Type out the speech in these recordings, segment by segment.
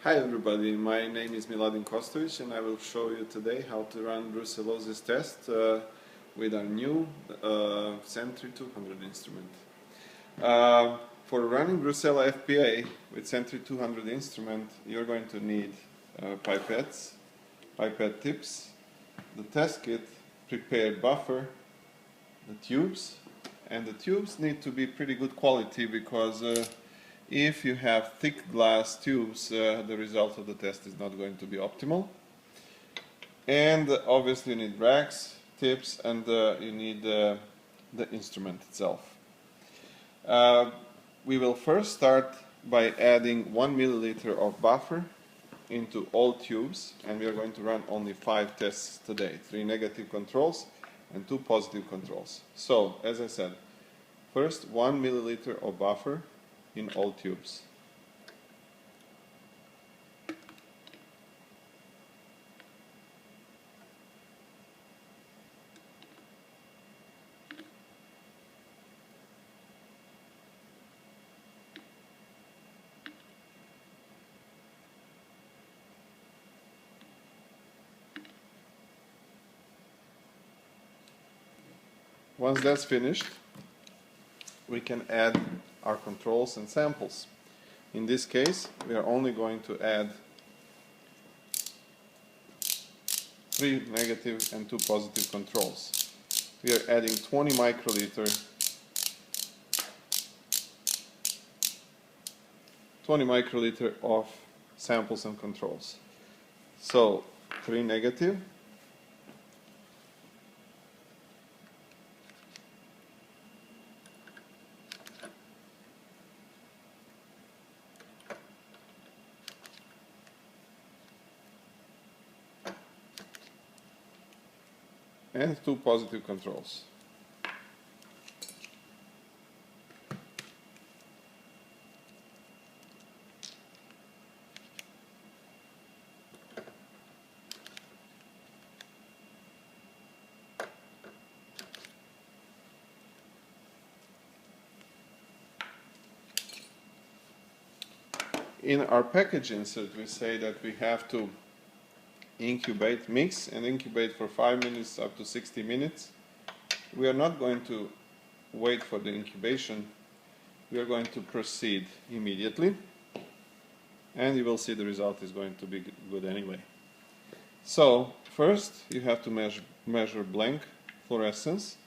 Hi everybody, my name is Miladin Kostovic and I will show you today how to run brucellosis test with our new Sentry 200 instrument. For running Brucella FPA with Sentry 200 instrument, you're going to need pipettes, pipette tips, the test kit, prepared buffer, the tubes, and the tubes need to be pretty good quality because if you have thick glass tubes, the result of the test is not going to be optimal. And obviously you need racks, tips, and you need the instrument itself. We will first start by adding 1 milliliter of buffer into all tubes, and we are going to run only 5 tests today, 3 negative controls and 2 positive controls. So, as I said, first 1 milliliter of buffer in all tubes. Once that's finished, we can add our controls and samples. In this case, we are only going to add 3 negative and 2 positive controls. We are adding 20 microliter of samples and controls. So 3 negative, and 2 positive controls. In our package insert, we say that we have to incubate, mix and incubate for 5 minutes up to 60 minutes. We are not going to wait for the incubation. We are going to proceed immediately, and you will see the result is going to be good anyway. So first you have to measure blank fluorescence.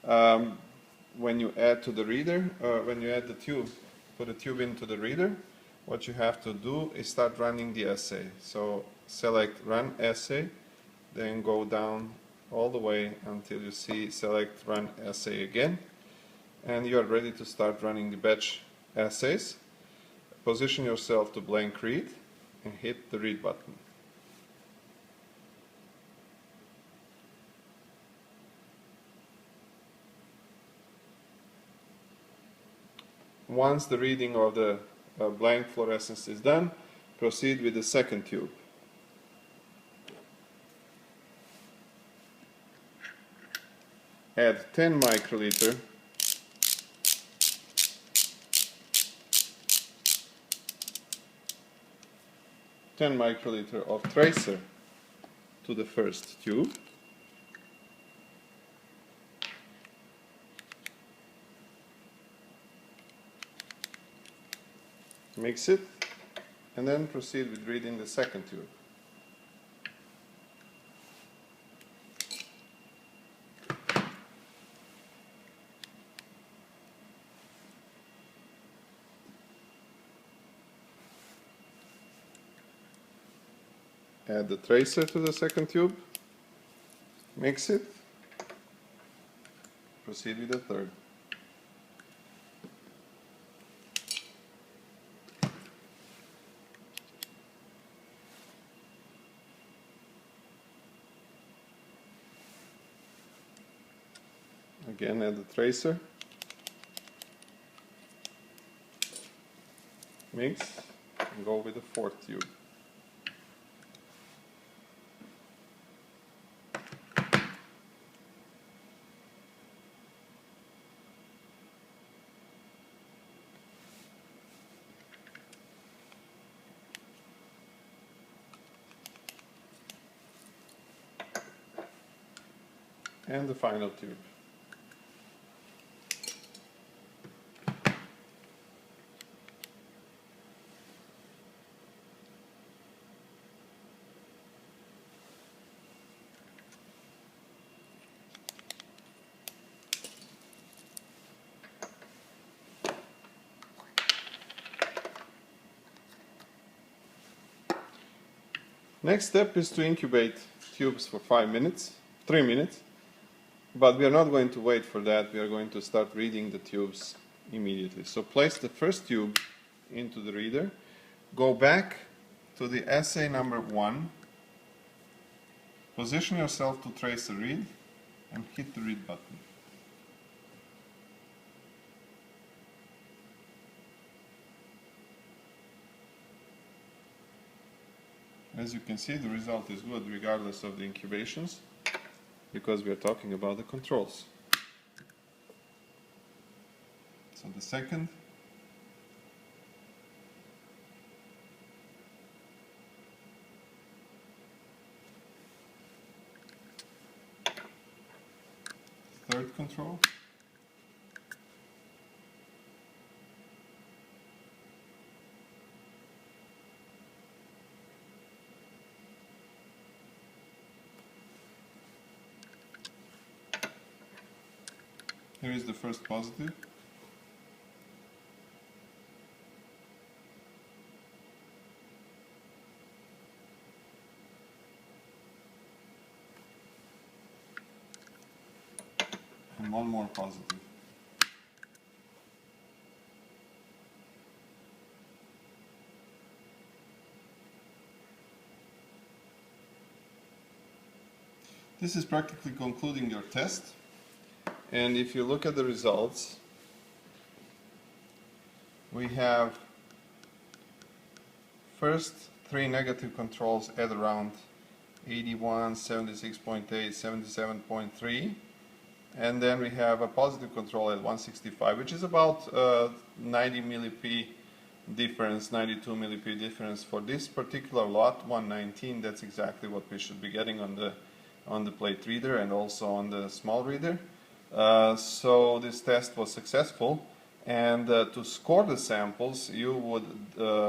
When you add to the reader, when you add the tube, put the tube into the reader, what you have to do is start running the assay. So select Run Assay, then go down all the way until you see Select Run Assay again, and you are ready to start running the batch assays. Position yourself to blank read and hit the read button. Once the reading of the blank fluorescence is done, proceed with the second tube. Add 10 microliter of tracer to the first tube. Mix it, and then proceed with reading the second tube. Add the tracer to the second tube, mix it, proceed with the third. Again, add the tracer, mix, and go with the fourth tube. and the final tube. Next step is to incubate tubes for 3 minutes, but we are not going to wait for that. We are going to start reading the tubes immediately. So place the first tube into the reader, go back to the assay number 1, position yourself to trace a read, and hit the read button. As you can see, the result is good regardless of the incubations, because we are talking about the controls. So the second, third control, here is the first positive. And one more positive. This is practically concluding your test. And if you look at the results, we have first 3 negative controls at around 81, 76.8, 77.3, and then we have a positive control at 165, which is about 90 millip difference, 92 millip difference for this particular lot, 119. That's exactly what we should be getting on the plate reader and also on the small reader. So this test was successful, and to score the samples you would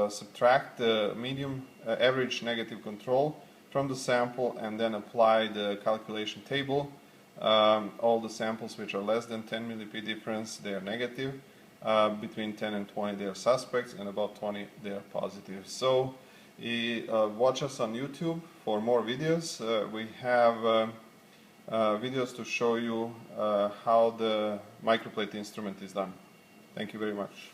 subtract the medium average negative control from the sample and then apply the calculation table. All the samples which are less than 10 millip difference, they are negative, between 10 and 20 they are suspects, and about 20 they are positive. So watch us on YouTube for more videos. We have videos to show you how the microplate instrument is done. Thank you very much.